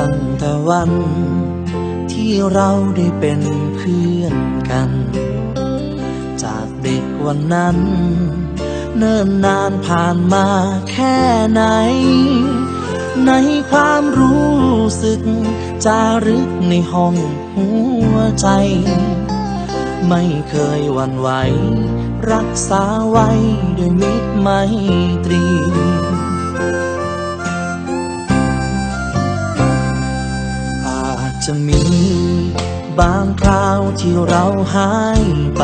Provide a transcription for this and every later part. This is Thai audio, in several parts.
ตั้งแต่วันที่เราได้เป็นเพื่อนกันจากเด็กวันนั้นเนิ่นนานผ่านมาแค่ไหนในความรู้สึกจารึกในห้องหัวใจไม่เคยหวั่นไหวรักษาไว้ด้วยมิตรไมตรีอาจจะมีบางคราวที่เราหายไป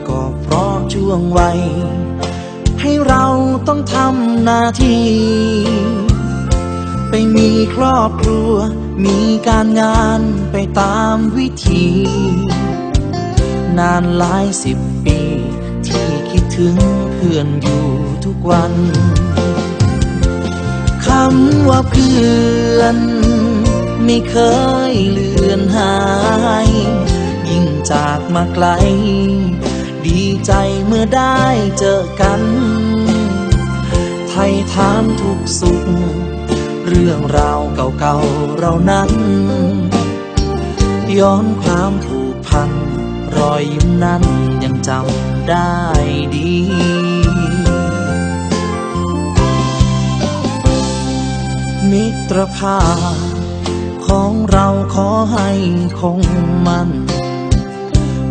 ก็เพราะช่วงวัยให้เราต้องทำหน้าที่ไปมีครอบครัวมีการงานไปตามวิธีนานหลายสิบปีที่คิดถึงเพื่อนอยู่ทุกวันคำว่าเพื่อนไม่เคยเลือนหายยิ่งจากมาไกลดีใจเมื่อได้เจอกันไถ่ถามทุกสุขเรื่องราวเก่าๆเรานั้นย้อนความผูกพันรอยยิ้มนั้นยังจำได้ดีมิตรภาพของเราขอให้คงมัน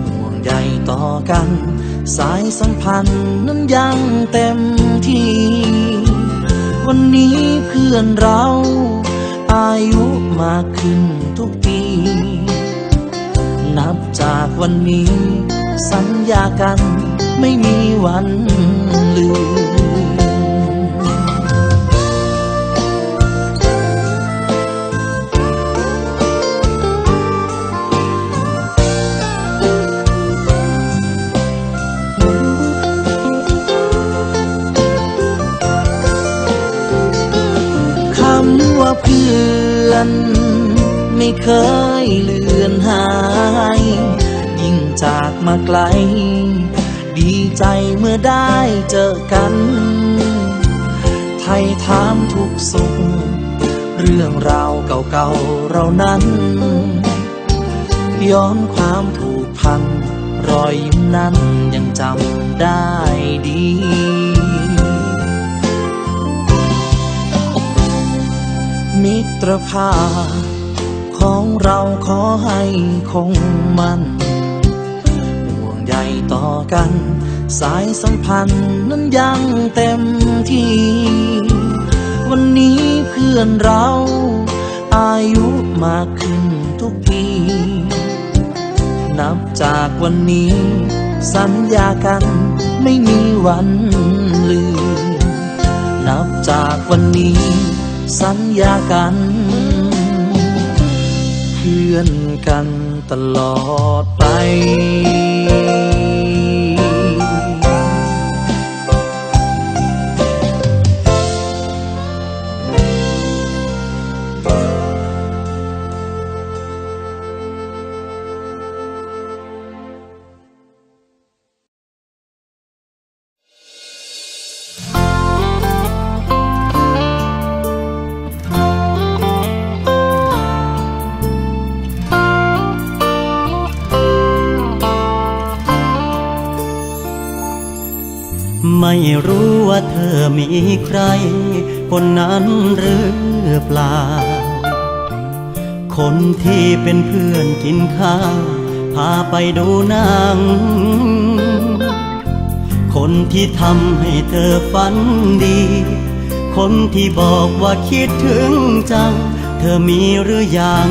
ห่วงใยต่อกันสายสัมพันธ์นั้นยังเต็มที่วันนี้เพื่อนเราอายุมากขึ้นทุกปีนับจากวันนี้สัญญากันไม่มีวันลืมคำว่าเพื่อนไม่เคยเลือนหายยิ่งจากมาไกลดีใจเมื่อได้เจอกันไถ่ถามทุกสุขเรื่องราวเก่าๆเรานั้นย้อนความผูกพันรอยยิ้มนั้นยังจำได้ดีมิตรภาพของเราขอให้คงมันห่วงใยต่อกันสายสัมพันธ์นั้นยังเต็มที่วันนี้เพื่อนเราอายุมากขึ้นทุกปีนับจากวันนี้สัญญากันไม่มีวันลืมนับจากวันนี้สัญญากันเพื่อนกันตลอดไปไม่รู้ว่าเธอมีใครคนนั้นหรือเปล่าคนที่เป็นเพื่อนกินข้าวพาไปดูหนังคนที่ทำให้เธอฝันดีคนที่บอกว่าคิดถึงจังเธอมีหรือยัง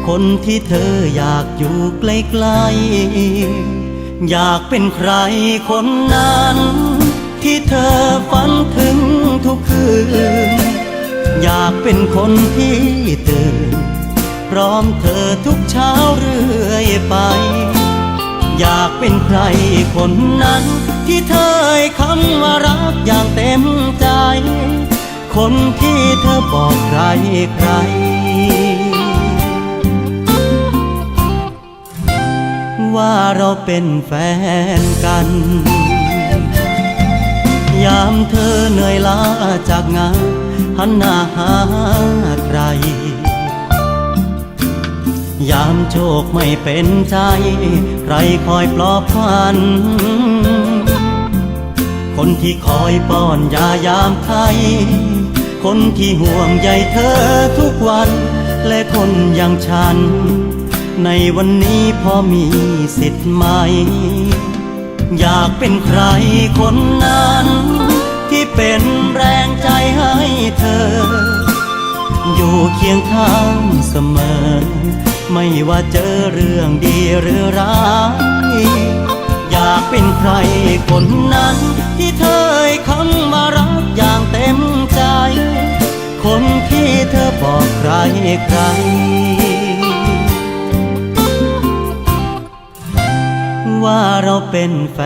คนที่เธออยากอยู่ใกล้ๆอยากเป็นใครคนนั้นที่เธอฝันถึงทุกคืนอยากเป็นคนที่ตื่นพร้อมเธอทุกเช้าเรื่อยไปอยากเป็นใครคนนั้นที่เธอให้คำว่ารักอย่างเต็มใจคนที่เธอบอกใครว่าเราเป็นแฟนกันยามเธอเหนื่อยล้าจากงาน หันหน้าหาใครยามโชคไม่เป็นใจใครคอยปลอบพันคนที่คอยป้อนยายามไข้คนที่ห่วงใยเธอทุกวันและคนอย่างฉันในวันนี้พอมีสิทธิ์ไหมอยากเป็นใครคนนั้นที่เป็นแรงใจให้เธออยู่เคียงข้างเสมอไม่ว่าเจอเรื่องดีหรือร้ายอยากเป็นใครคนนั้นที่เธอให้คำว่ารักอย่างเต็มใจคนที่เธอบอกใครว่าเราเป็นแฟ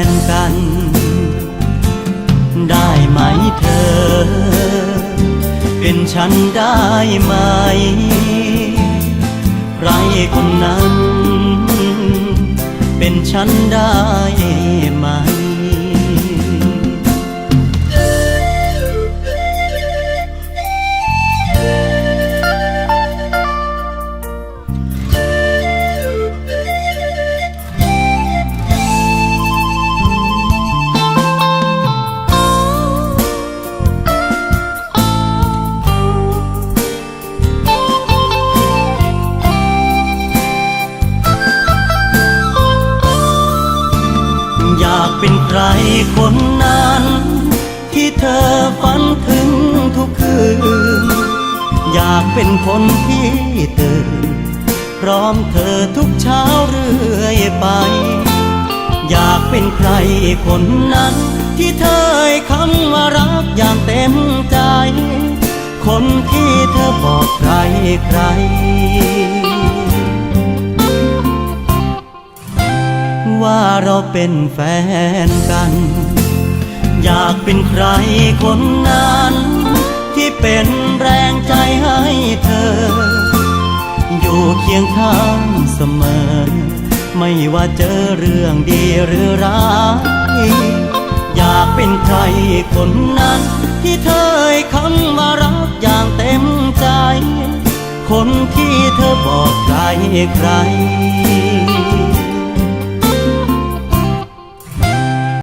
นกันได้ไหมเธอเป็นฉันได้ไหมใครคนนั้นเป็นฉันได้ไหมอยากเป็นใครคนนั้นที่เธอฝันถึงทุกคืนอยากเป็นคนที่ตื่นพร้อมเธอทุกเช้าเรื่อยไปอยากเป็นใครคนนั้นที่เธอให้คำว่ารักอย่างเต็มใจคนที่เธอบอกใครว่าเราเป็นแฟนกันอยากเป็นใครคนนั้นที่เป็นแรงใจให้เธออยู่เคียงข้างเสมอไม่ว่าเจอเรื่องดีหรือร้ายอยากเป็นใครคนนั้นที่เธอให้คำว่ารักอย่างเต็มใจคนที่เธอบอกใคร